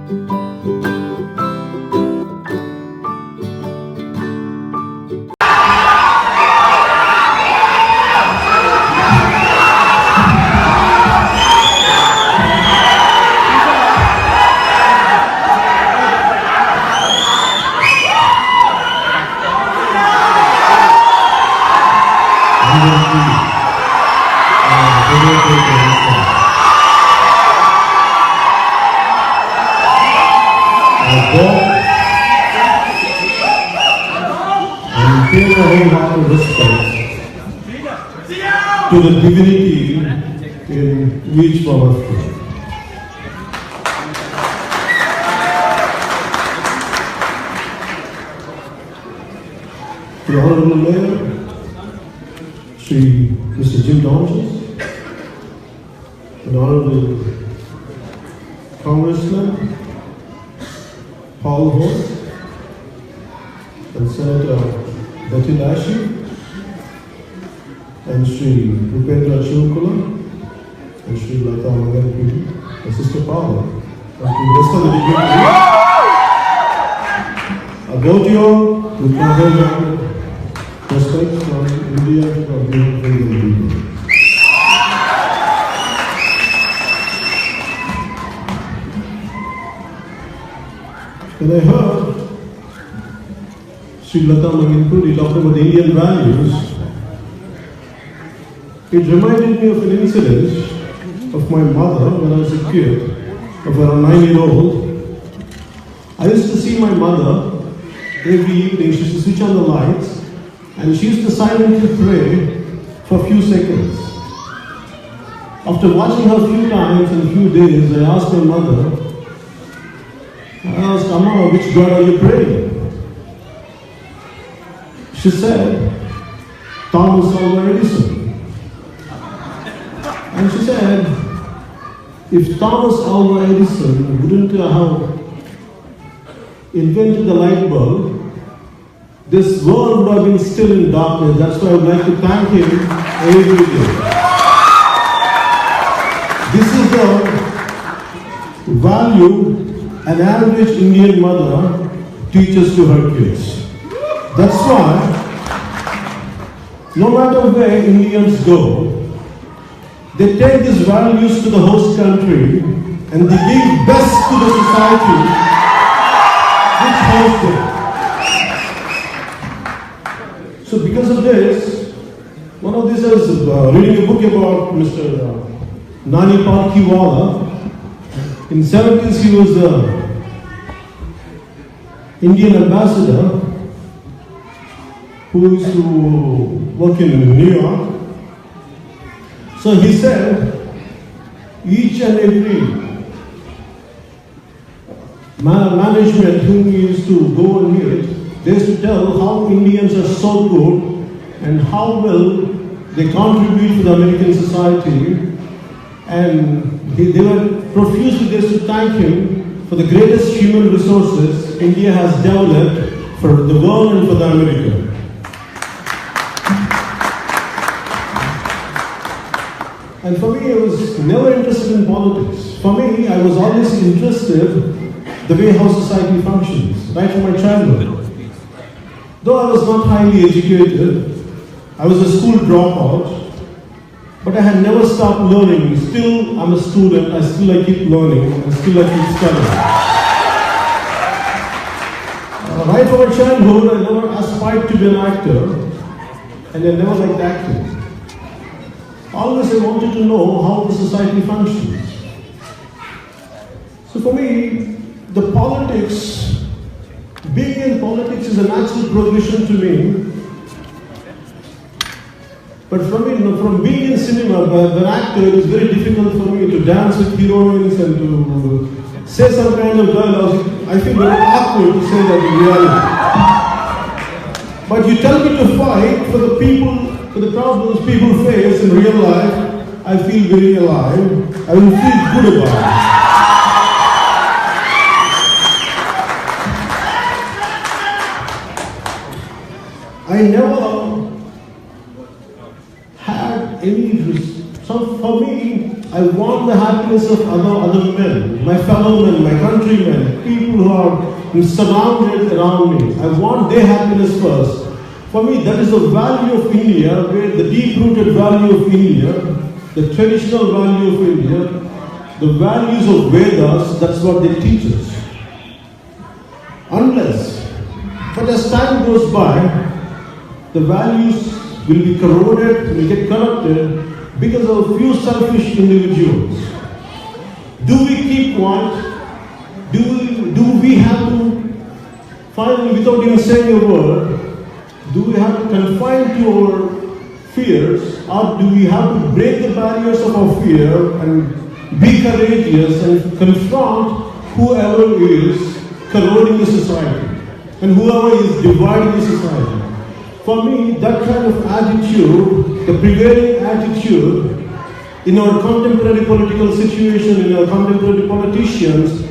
And pay a whole lot of respect to the divinity in each one of you. The Honorable Mayor, Sri Mr. Jim Donches, the Honorable Congressman Paul Holt, and Senator Betty Lashi, and Sri Upendra Chukula, and Sri Lata Mangalpudi, and Sister Paula, and to the rest of the dignitaries. I vote you all with my whole respect from India, from the Indian people. When I heard Sri Lata Mangalpudi talk about the Indian values, it reminded me of an incident of my mother when I was a kid, of around 9-year-old. I used to see my mother every evening. She used to switch on the lights and she used to silently pray for a few seconds. After watching her a few times and a few days, I asked my mother, Amma, which God are you praying? She said, Thomas Alva Edison. And she said, if Thomas Alva Edison wouldn't have invented the light bulb, this world would have been still in darkness. That's why I would like to thank him every day. This is the value an average Indian mother teaches to her kids. That's why, no matter where Indians go, they take these values to the host country and they give best to the society which hosts them. So because of this, one of these is reading a book about Mr. Nani Palkhiwala. In 70s, he was the Indian ambassador who used to work in New York. So he said, each and every management whom he used to go and meet, they used to tell how Indians are so good and how well they contribute to the American society. And they were profusely there to thank him for the greatest human resources India has developed for the world and for the America. And for me, I was never interested in politics. For me, I was always interested the way how society functions, right from my childhood. Though I was not highly educated, I was a school dropout. But I had never stopped learning. Still, I'm a student. I keep learning. And still, I keep studying. Right from my childhood, I never aspired to be an actor. And I never liked acting. Always I wanted to know how the society functions. So for me, the politics, being in politics is a natural progression to me. But from being in cinema, as an actor, it is very difficult for me to dance with heroines and to say some kind of dialogue. I feel very awkward to say that in reality. But you tell me to fight for the people, for the problems people face in real life, I feel very alive. I will feel good about it. I never had any, so for me, I want want the happiness of other men, my fellow men, my countrymen, people who are surrounded around me. I want their happiness first. For me, that is the value of India, where the deep-rooted value of India, the traditional value of India, the values of Vedas, that's what they teach us. But as time goes by, the values will be corroded, will get corrupted because of a few selfish individuals. Do we keep quiet? Do we have to, finally, without even saying a word, do we have to confine to our fears, or do we have to break the barriers of our fear and be courageous and confront whoever is corroding the society and whoever is dividing the society? For me, that kind of attitude, the prevailing attitude in our contemporary political situation, in our contemporary politicians,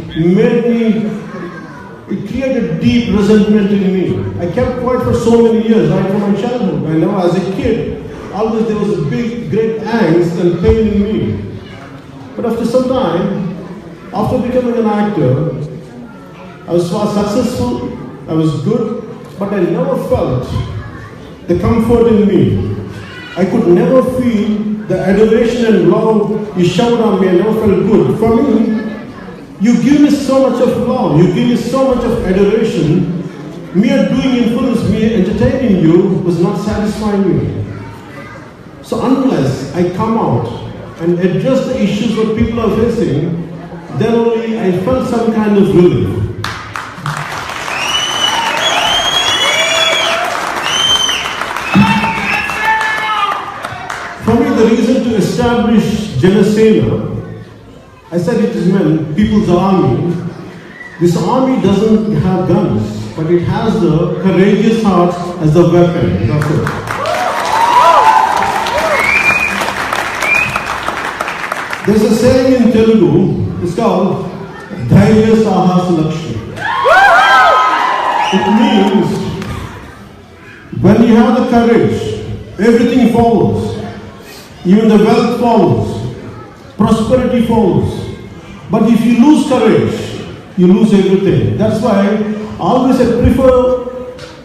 it created deep resentment in me. I kept quiet for so many years, right from my childhood. And now as a kid, always there was a great angst and pain in me. But after some time, after becoming an actor, I was successful, I was good, but I never felt the comfort in me. I could never feel the adoration and love you showered on me. I never felt good. For me, you give me so much of love, you give me so much of adoration. Mere doing influence, mere entertaining you was not satisfying me. So unless I come out and address the issues that people are facing, then only I felt some kind of relief. For me, the reason to establish Janasena, I said it is meant people's army. This army doesn't have guns, but it has the courageous hearts as the weapon. That's it. There's a saying in Telugu, it's called Dhairya Sahas Lakshmi. It means when you have the courage, everything follows. Even the wealth follows, prosperity follows. But if you lose courage, you lose everything. That's why always I prefer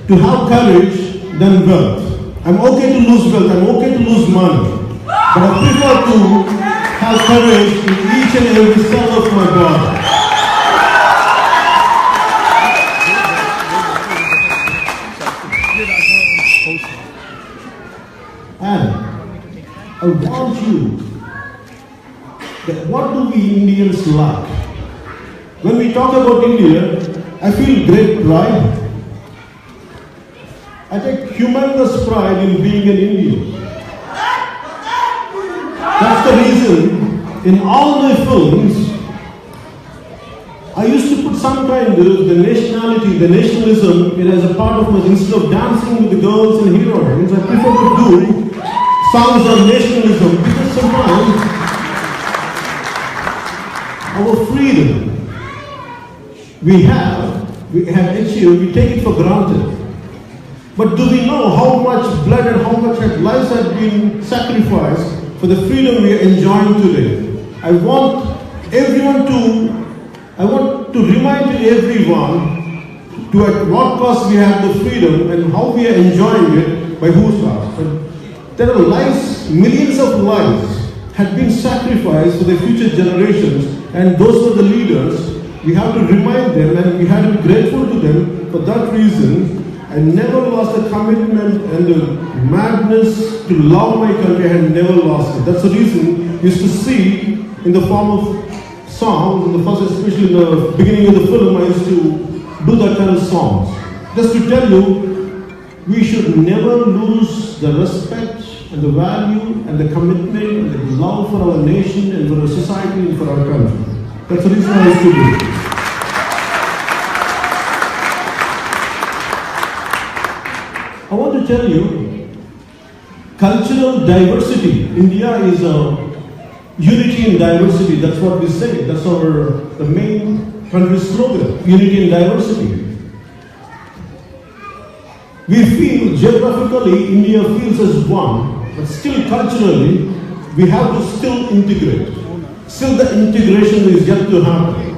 to have courage than wealth. I'm okay to lose wealth, I'm okay to lose money. But I prefer to have courage in each and every cell of my body. And I want you, that what do we Indians lack? When we talk about India, I feel great pride. I take humongous pride in being an Indian. That's the reason in all my films, I used to put some kind of the nationality, the nationalism, as a part of my, instead of dancing with the girls and heroines, I prefer to do songs on nationalism, because sometimes our freedom we have achieved, we take it for granted. But do we know how much blood and how much lives have been sacrificed for the freedom we are enjoying today? I want to remind everyone to at what cost we have the freedom and how we are enjoying it, by whose cost. There are lives, millions of lives had been sacrificed for the future generations, and those were the leaders. We have to remind them and we have to be grateful to them. For that reason, I never lost the commitment and the madness to love my country. I had never lost it. That's the reason you used to see in the form of songs, in the first, especially in the beginning of the film, I used to do that kind of songs. Just to tell you, we should never lose the respect and the value and the commitment and the love for our nation and for our society and for our country. That's the reason I used to do it. I want to tell you, cultural diversity. India is a unity in diversity. That's what we say. That's the main country slogan, unity in diversity. We feel geographically India feels as one, but still culturally we have to still integrate. Still the integration is yet to happen.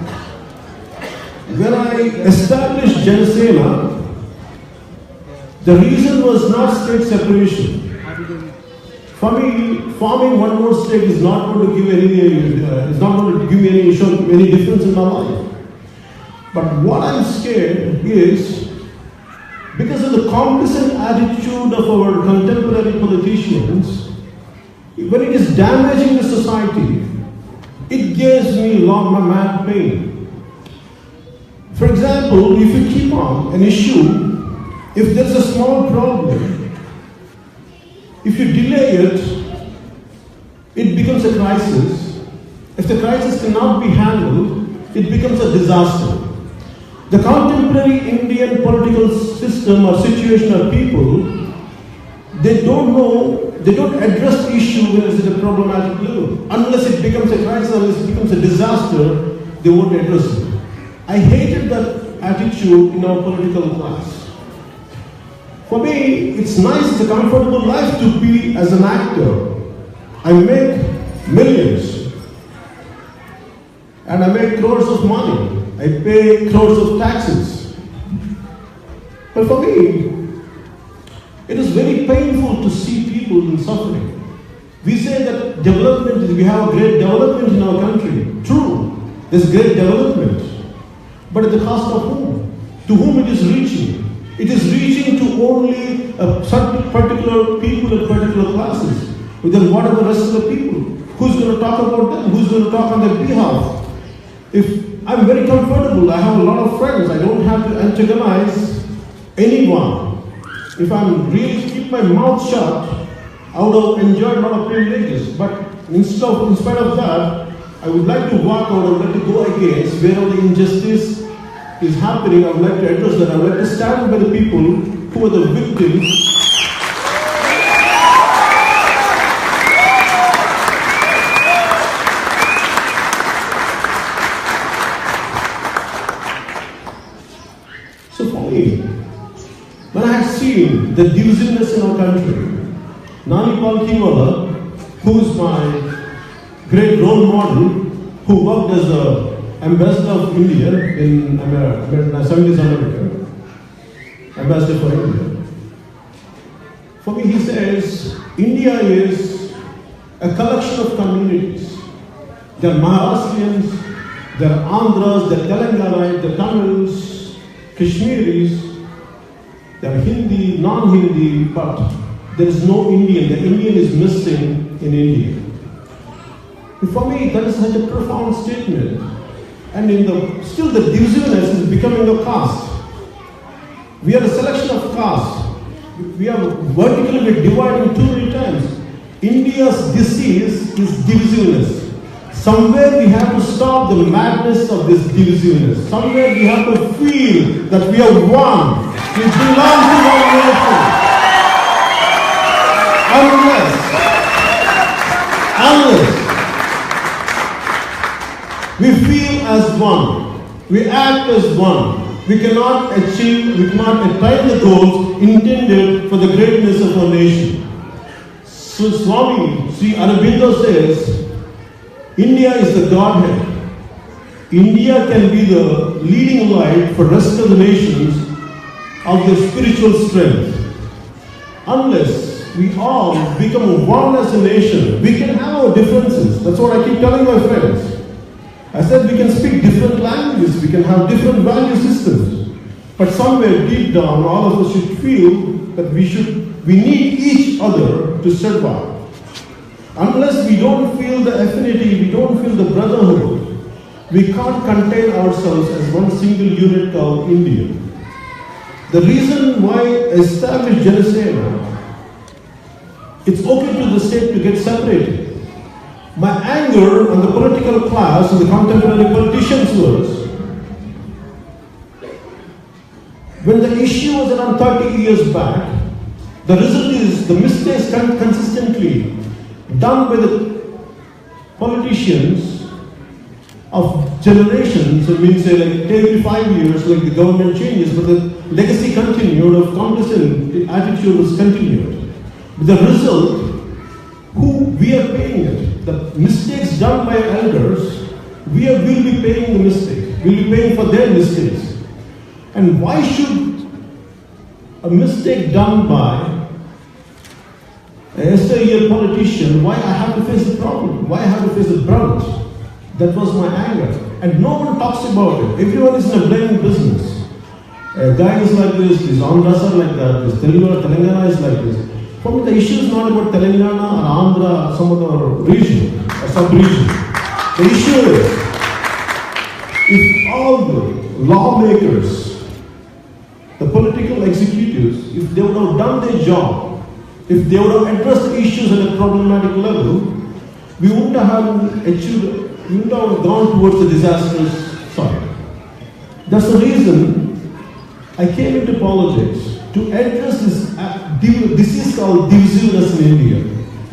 When I established Janasena, the reason was not state separation. For me, forming one more state is not going to give me any difference in my life. But what I'm scared is, because of the complacent attitude of our contemporary politicians, when it is damaging the society, it gives me mad pain. For example, if you keep on an issue, if there's a small problem, if you delay it, it becomes a crisis. If the crisis cannot be handled, it becomes a disaster. The contemporary Indian political system or situation of people, they don't address the issue when it's at a problematic level. Unless it becomes a crisis, unless it becomes a disaster, they won't address it. I hated that attitude in our political class. For me, it's nice, it's a comfortable life to be as an actor. I make millions. And I make crores of money. I pay crores of taxes. But for me, it is very painful to see people in suffering. We say that we have a great development in our country. True, there's great development. But at the cost of whom? To whom it is reaching? It is reaching to only a certain particular people and particular classes. But then what are the rest of the people? Who's going to talk about them? Who's going to talk on their behalf? If I'm very comfortable, I have a lot of friends, I don't have to antagonize anyone. If I'm really keep my mouth shut, I would have enjoyed a lot of privileges. But in spite of that, I would like to walk out, I would like to go against wherever the injustice is happening. I would like to address that. I would like to stand by the people who are the victims. So for me, when I had seen the divisiveness in our country, Nani Palkiwala, who is my great role model, who worked as the ambassador of India in 70s America, ambassador for India. For me, he says, India is a collection of communities. There are Maharashtrians, there are Andhras, there are Telangana, there are Tamils, Kashmiris, there are Hindi, non-Hindi, but there is no Indian. The Indian is missing in India. And for me, that is such a profound statement. And still the divisiveness is becoming a caste. We are a selection of castes. We are vertically dividing too many times. India's disease is divisiveness. Somewhere we have to stop the madness of this divisiveness. Somewhere we have to feel that we are one. We belong to one nation. Unless we feel as one, we act as one, we cannot attain the goals intended for the greatness of our nation. So Swami Sri Aurobindo says, India is the Godhead. India can be the leading light for rest of the nations of their spiritual strength. Unless we all become one as a nation, we can have our differences. That's what I keep telling my friends. I said we can speak different languages, we can have different value systems. But somewhere deep down, all of us should feel that we need each other to survive. Unless we don't feel the affinity, we don't feel the brotherhood, we can't contain ourselves as one single unit called India. The reason why I established Janasena, it's okay to the state to get separated. My anger on the political class and the contemporary politicians was, when the issue was around 30 years back, the result is the mistakes consistently done by the politicians of generations. It means like every 5 years, like the government changes, but the legacy continued of complacent attitude was continued. The result who we are paying it. The mistakes done by elders, will be paying the mistake. We'll be paying for their mistakes. And why should a mistake done by a yesteryear politician, why I have to face the problem? Why I have to face the brunt? That was my anger. And no one talks about it. Everyone is in a blaming business. A guy is like this, his Andhras are like that, his Telangana is like this. For me, the issue is not about Telangana or Andhra or some other region or sub-region. The issue is, if all the lawmakers, the political executives, if they would have done their job, if they would have addressed the issues at a problematic level, we wouldn't have achieved, we wouldn't have gone towards a disastrous side. That's the reason I came into politics, to address this disease called divisiveness in India.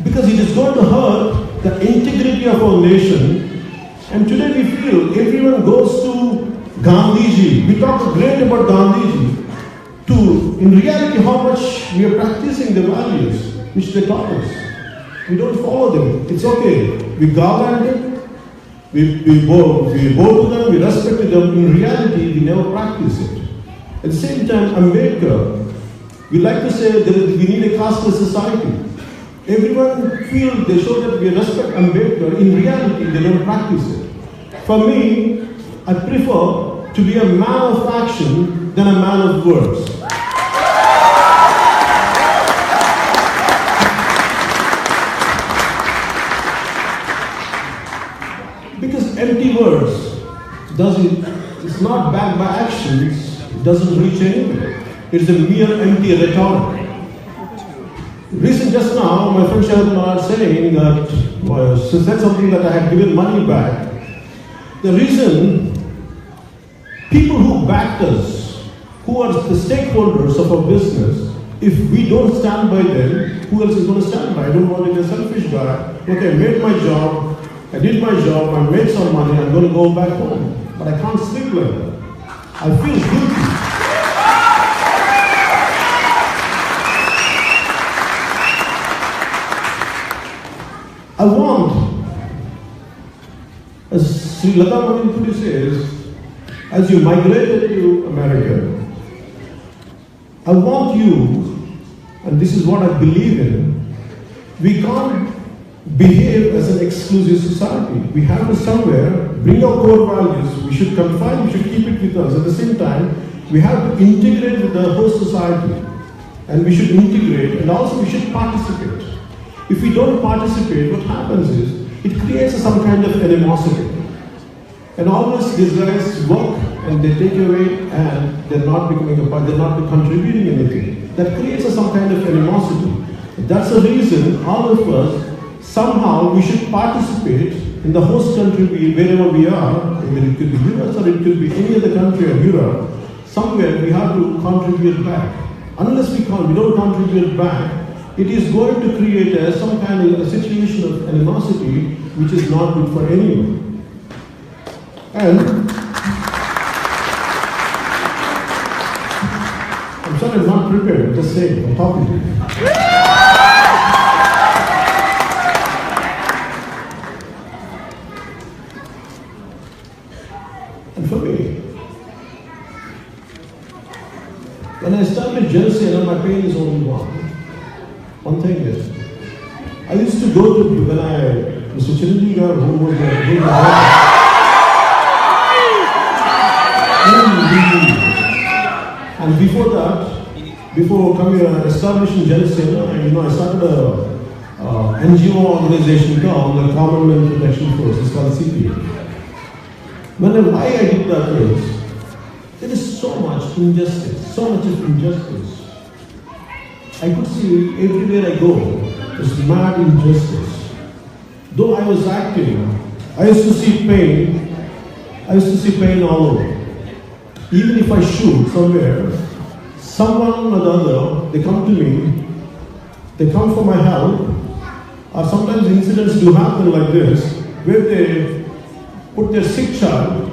Because it is going to hurt the integrity of our nation. And today we feel everyone goes to Gandhiji. We talk great about Gandhiji. In reality, how much we are practicing the values which they taught us. We don't follow them. It's okay. We govern them. We bow to them. We respect them. In reality, we never practice it. At the same time, Ambedkar, we like to say that we need a casteless society. Everyone feels they show that we respect Ambedkar. In reality, they don't practice it. For me, I prefer to be a man of action than a man of words. Because empty words it's not backed by actions. It doesn't reach anywhere. It's a mere empty rhetoric. Just now, my friend Shahid Maharaj saying that, said something that I had given money back. The reason people who backed us, who are the stakeholders of our business, if we don't stand by them, who else is going to stand by? I don't want to be a selfish guy. Okay, I made my job, I did my job, I made some money, I'm going to go back home. But I can't sleep like that. I feel guilty. I want, as Sri Lata Manipuri says, as you migrated to America, I want you, and this is what I believe in, we can't behave as an exclusive society. We have to somewhere bring our core values. We should confine, we should keep it with us. At the same time, we have to integrate with the host society. And we should integrate, and also we should participate. If we don't participate, what happens is, it creates some kind of animosity. And always these guys work and they take away and they're not becoming a part, they're not contributing anything. That creates some kind of animosity. That's the reason all of us, somehow we should participate in the host country wherever we are. It could be US or it could be any other country of Europe. Somewhere we have to contribute back. Unless we don't contribute back, it is going to create some kind of a situation of animosity which is not good for anyone. And I'm sorry, I'm not prepared. I'm just saying, I'm talking to you. And for me, when I started jealousy, my pain is only one. One thing is, I used to go to, when Mr. Chiranjeev, who was and before that, before coming establishing Janasena, I started a NGO organization called the Commonwealth Protection Force. It's called CPA. Why I did that is, there is so much injustice, so much of injustice. I could see everywhere I go, there's mad injustice. Though I was acting, I used to see pain. I used to see pain all over. Even if I shoot somewhere, someone or the other, they come to me, they come for my help, or sometimes incidents do happen like this, where they put their sick child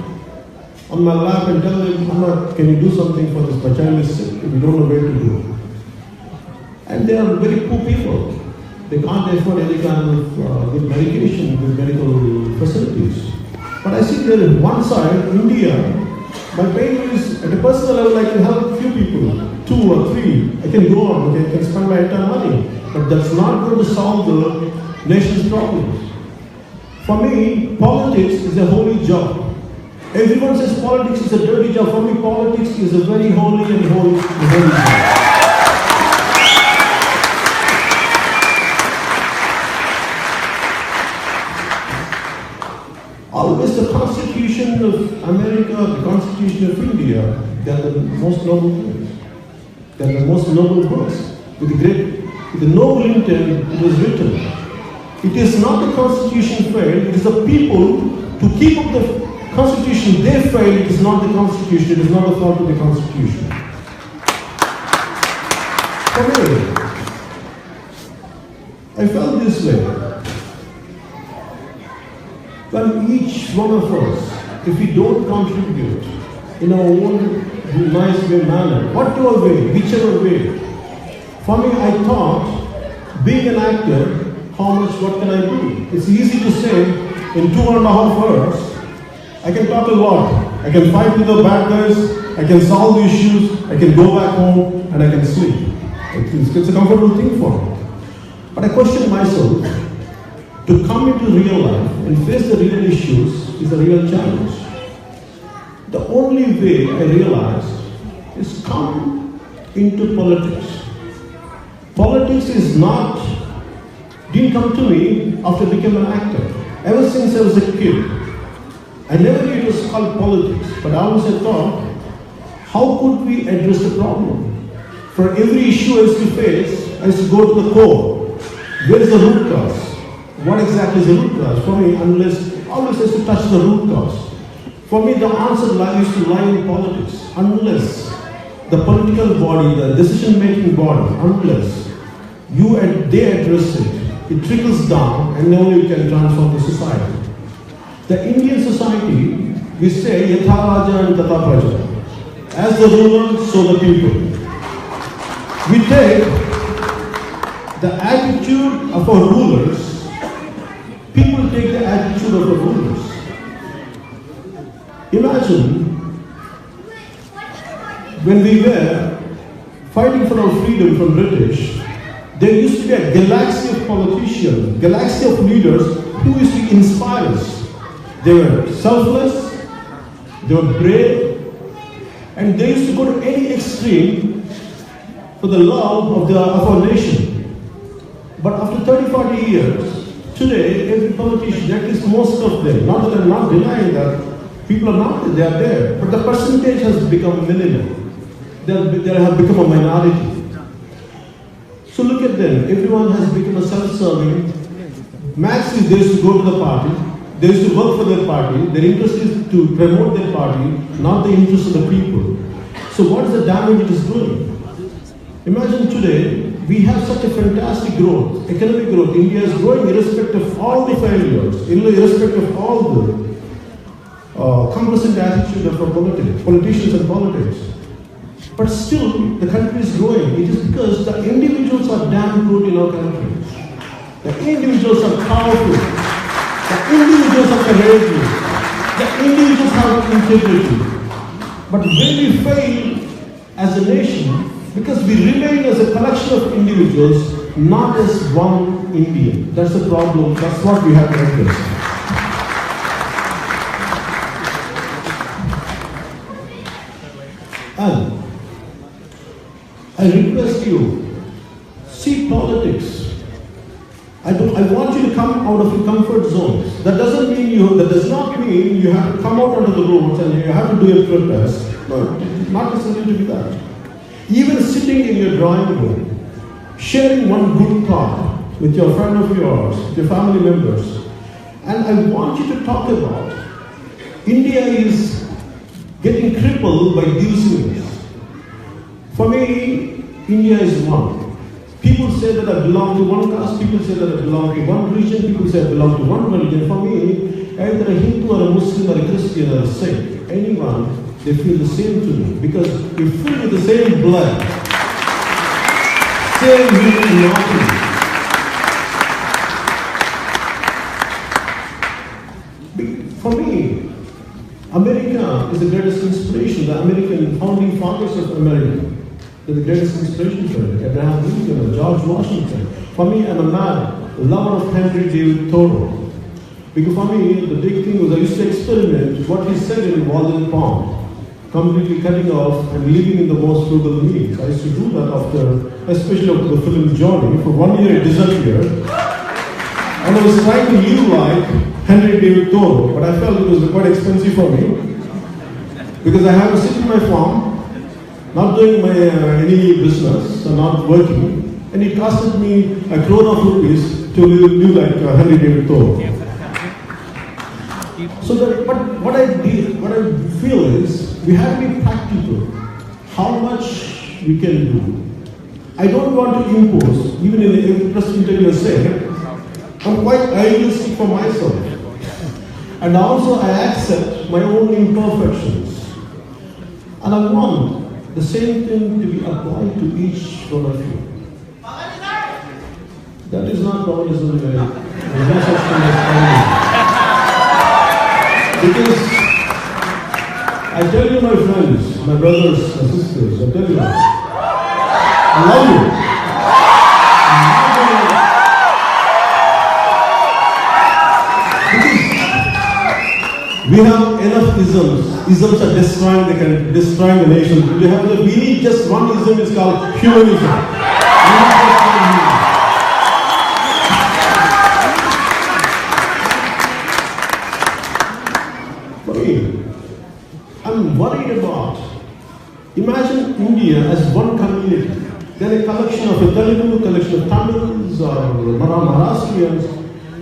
on my lap and tell them, Mama, can you do something for this? My child is sick, we don't know where to go. And they are very poor people. They can't afford any kind of good medication, good medical facilities. But I see there on one side, India, my pain is at a personal level, I can help a few people, 2 or 3. I can go on, okay, I can spend my entire money. But that's not going to solve the nation's problems. For me, politics is a holy job. Everyone says politics is a dirty job. For me, politics is a very holy and holy job. Always the Constitution of America, the Constitution of India, they are the most noble things. They are the most noble books. With the noble intent, it was written. It is not the Constitution failed, it is the people to keep up the Constitution, they failed. It is not the Constitution, it is not the fault of the Constitution. For me, I felt this way. When each one of us, if we don't contribute in our own nice way manner, whatever way, whichever way, for me, I thought, being an actor, what can I do? It's easy to say, in 2.5 hours, I can talk a lot. I can fight with the bad guys, I can solve the issues, I can go back home, and I can sleep. It's a comfortable thing for me. But I question myself, to come into real life and face the real issues is a real challenge. The only way I realized is come into politics. Politics didn't come to me after I became an actor. Ever since I was a kid, I never knew it was called politics, but I always had thought, how could we address the problem? For every issue I used to face, I used to go to the core. Where is the root cause? What exactly is the root cause? For me, always has to touch the root cause. For me, the answer used to lie in politics. Unless the political body, the decision-making body, unless they address it trickles down and only you can transform the society. The Indian society, we say, Yatha Raja and Tata Praja. As the ruler, so the people. We take the attitude of our rulers, people take the attitude of the rulers. Imagine when we were fighting for our freedom from British, there used to be a galaxy of politicians, galaxy of leaders who used to inspire us. They were selfless, they were brave, and they used to go to any extreme for the love of our nation. But after 30-40 years, today every politician, at least most of them, not that I'm not denying that, people are not, they are there, but the percentage has become minimal. They have become a minority. So look at them, everyone has become a self-serving. Max is there to go to the party, they used to work for their party, their interest is to promote their party, not the interest of the people. So what is the damage it is doing? Imagine today, we have such a fantastic growth, economic growth. India is growing irrespective of all the failures, irrespective of all the complacent attitude of our politicians and politics. But still, the country is growing. It is because the individuals are damn good in our country. The individuals are powerful. The individuals are courageous. The individuals have integrity. But when we fail as a nation, because we remain as a collection of individuals, not as one Indian. That's the problem. That's what we have to address. And I request you, see politics. I want you to come out of your comfort zones. That does not mean you have to come out onto the roads and you have to do a protest. No, not necessarily to do that. Even sitting in your drawing room, sharing one good thought with your friend of yours, with your family members. And I want you to talk about India is getting crippled by divisions. For me, India is one. People say that I belong to one caste, people say that I belong to one religion, people say I belong to one religion. For me, either a Hindu or a Muslim or a Christian or a Sikh, anyone, they feel the same to me because we're filled with the same blood, same human emotions. is the greatest inspiration. The American founding fathers of America, they're the greatest inspiration for me. Abraham Lincoln, George Washington. For me, I'm a man, a lover of Henry David Thoreau. Because for me, the big thing was I used to experiment what he said in Walden Pond, completely cutting off and living in the most frugal means. I used to do that especially after the film Johnny. For 1 year it disappeared. And I was trying to live like Henry David Thoreau, but I felt it was quite expensive for me. Because I had to sit in my farm, not doing my any business, and not working. And it costed me a crore of rupees to live like Henry David Thoreau. So what I feel is, we have to be practical. How much we can do. I don't want to impose, even in the press interview I say, I'm quite idealistic for myself. And also I accept my own imperfections. And I want the same thing to be applied to each one of you. That is not communism. There's no such thing as communism. Because I tell you, my friends, my brothers and sisters, I tell you, I love you. We have enough isms. Isms are destroying the nation. We need just one ism, it's called humanism. For me, I'm worried about, imagine India as one community. Then a collection of Telugu, collection of Tamils or Maharashtrians.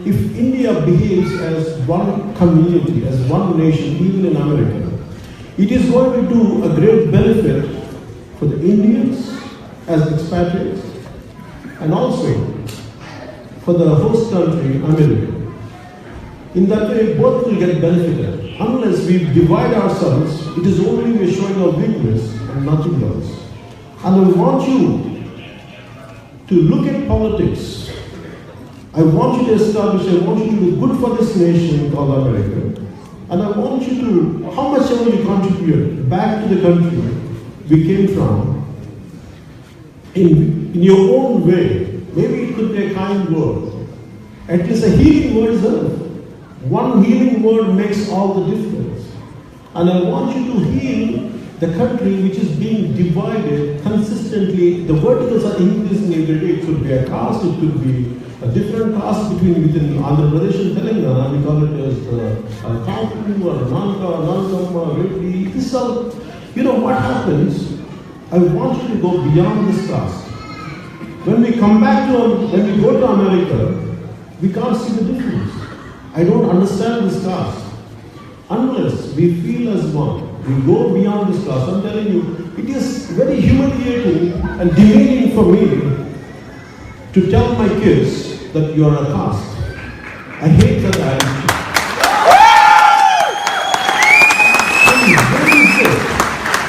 If India behaves as one community, as one nation, even in America, it is going to do a great benefit for the Indians as expatriates and also for the host country, America. In that way, both will get benefited. Unless we divide ourselves, it is only we're showing our weakness and nothing else. And I want you to look at politics. I want you to establish, I want you to do good for this nation called America. And I want you to, how much ever you contribute back to the country we came from, in your own way. Maybe it could be a kind word. At least a healing word is enough. One healing word makes all the difference. And I want you to heal the country which is being divided consistently. The verticals are increasing every day. It could be a caste, it could be a different caste within Andhra Pradesh and Telangana. We call it as Kaupu or Nankama, Reddy. This is all, what happens? I want you to go beyond this caste. When we come back when we go to America, we can't see the difference. I don't understand this caste. Unless we feel as one, we go beyond this caste. I'm telling you, it is very humiliating and demeaning for me to tell my kids that you are a caste. I hate that attitude.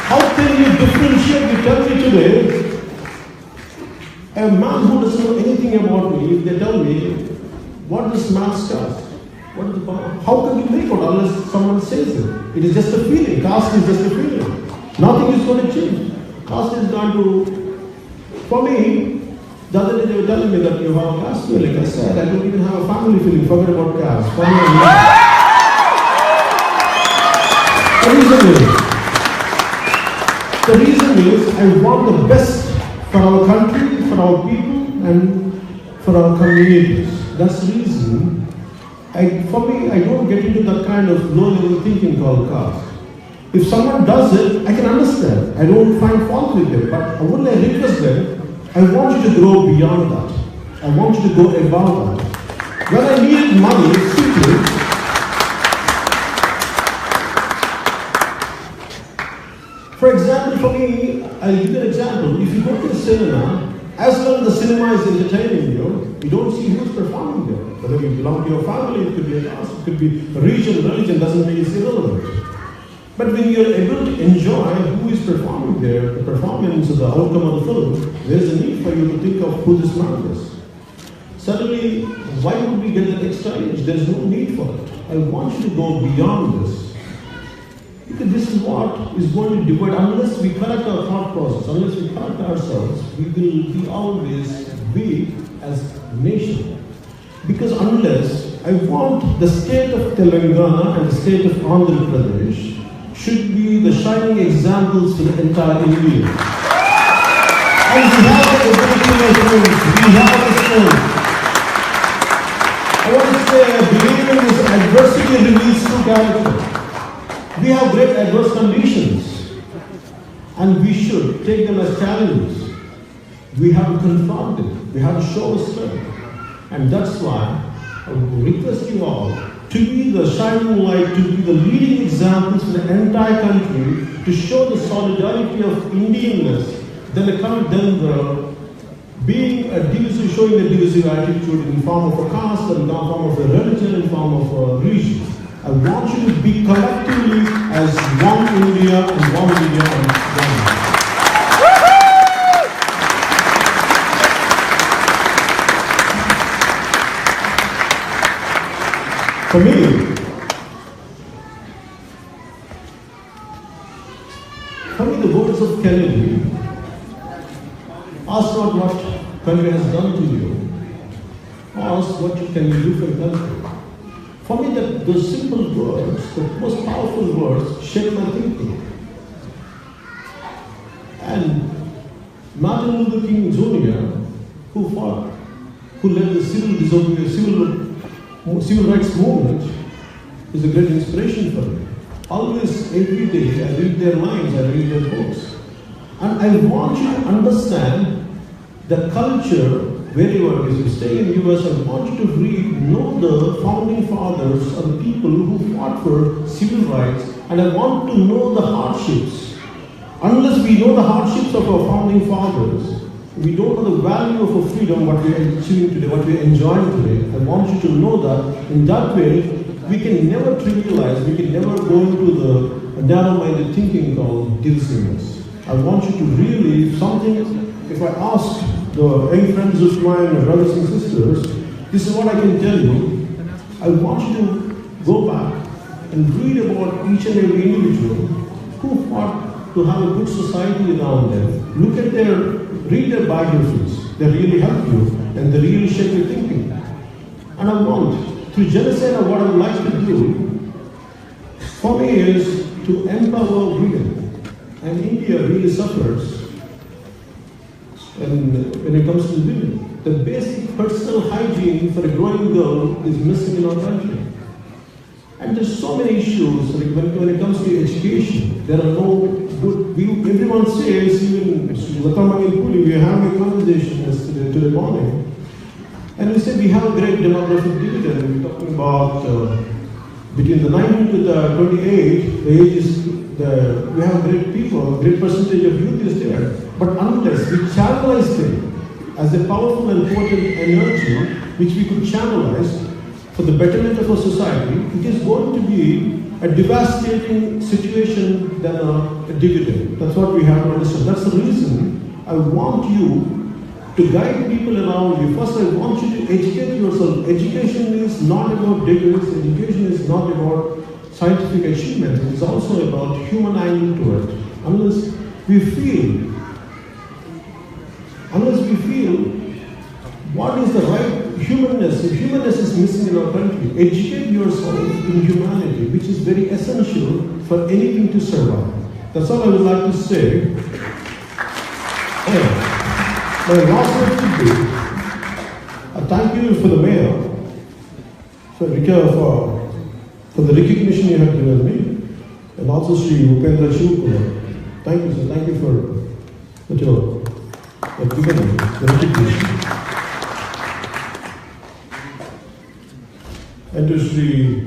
How can you differentiate? You tell me today, a man who doesn't know anything about me, if they tell me, what is man's caste? How can you make it unless someone says it? It is just a feeling. Caste is just a feeling. Nothing is going to change. Caste is going to, for me, the other day they were telling me that you have a caste feeling. I said, I don't even have a family feeling. Forget about caste. For me, the reason is, I want the best for our country, for our people, and for our communities. That's the reason. For me, I don't get into that kind of low-level thinking called caste. If someone does it, I can understand. I don't find fault with them. But when I request them, I want you to grow beyond that. I want you to go above that. When I needed money, simply, for example, for me, I'll give you an example. If you go to the cinema, as long as the cinema is entertaining you, you don't see who's performing there. Whether you belong to your family, it could be a caste, it could be a religion doesn't mean it's irrelevant. But when you're able to enjoy who is performing there, the performance or the outcome of the film, there's a need for you to think of who this man is. Suddenly, why would we get that extra age? There's no need for it. I want you to go beyond this. Because this is what is going to divide. Unless we correct our thought process, unless we correct ourselves, we will be always weak as a nation. Because unless I want the state of Telangana and the state of Andhra Pradesh should be the shining examples for the entire India. And we have the ability, my friends, we have the strength. I want to say, believing this adversity reveals true character. We have great adverse conditions, and we should take them as challenges. We have to confront it. We have to show strength. And that's why I would request you all to be the shining light, to be the leading examples for the entire country, to show the solidarity of Indianness, being a divisive, showing a divisive attitude in the form of a caste, in the form of a religion, in the form of a region. I want you to be collectively as one India and one India and one. For me, the words of Kennedy, ask not what country has done to you, ask what you can do for your country. For me, those simple words, the most powerful words, shape my thinking. And Martin Luther King Jr., who led the civil rights movement, is a great inspiration for me. Always, every day, I read their lines, I read their books. And I want you to understand the culture. Wherever you stay in the US, I want you to know the founding fathers or the people who fought for civil rights, and I want to know the hardships. Unless we know the hardships of our founding fathers, we don't know the value of a freedom, what we are achieving today, what we are enjoying today. I want you to know that. In that way, we can never trivialize, we can never go into the narrow-minded thinking called divisiveness. I want you to really, if I ask the young friends of mine, my brothers and sisters, this is what I can tell you. I want you to go back and read about each and every individual who fought to have a good society around them. Read their biographies. They really help you and they really shape your thinking. And I want, through genocide, what I would like to do, for me, is to empower women. And India really suffers when it comes to women. The basic personal hygiene for a growing girl is missing in our country. And there's so many issues when it comes to education. There are no good, everyone says, even we were having a conversation yesterday, today morning, and we said we have a great demographic dividend. We're talking about between the 19 to the 28, the age is, we have great people, a great percentage of youth is there. But unless we channelize them as a powerful and potent energy, which we could channelize for the betterment of our society, it is going to be a devastating situation than a dividend. That's what we have to understand. That's the reason I want you to guide people around you. First, I want you to educate yourself. Education is not about degrees. Education is not about scientific achievement. It's also about human angle to it. Unless we feel what is the right humanness, if humanness is missing in our country, educate yourself in humanity, which is very essential for anything to survive. That's all I would like to say. And my last word would be, I thank you for the mayor, for the recognition you have given me, and also Sri Upendra Shivkumar. Thank you, sir. Thank you for what you have given me, the recognition. And to Sri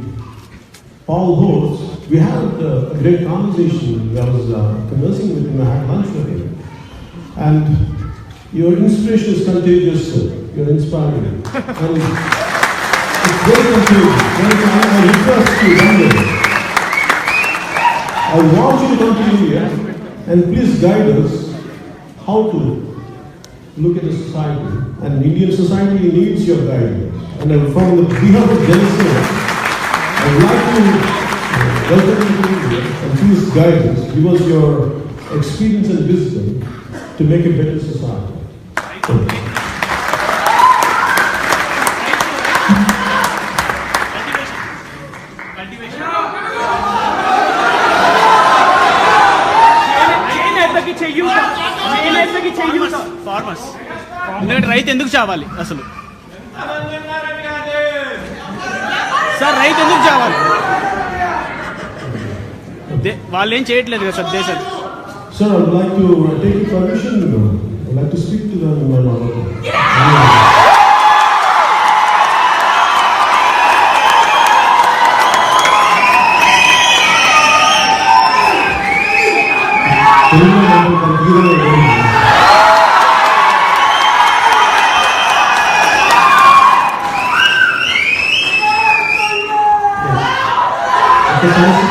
Paul Holtz, we had a great conversation. I was conversing with him, I had lunch with him. And your inspiration is contagious, sir. You're inspiring. And it's very contagious. I request you one day, I want you to come to India and please guide us how to look at the society. And Indian society needs your guidance. And from the behalf of Genesis, I would like to welcome to India and please guide us. Give us your experience and wisdom to make a better society. Thank you. Farmers ఎందుకంటే రైతు ఎందుకు చావాలి అసలు sir రైతు ఎందుకు చావాలి వాళ్ళు ఏం చేయట్లేదు కదా సార్ దేశాలు Sir, I would like to take your permission. I would like to speak to them in my mother tongue. Okay,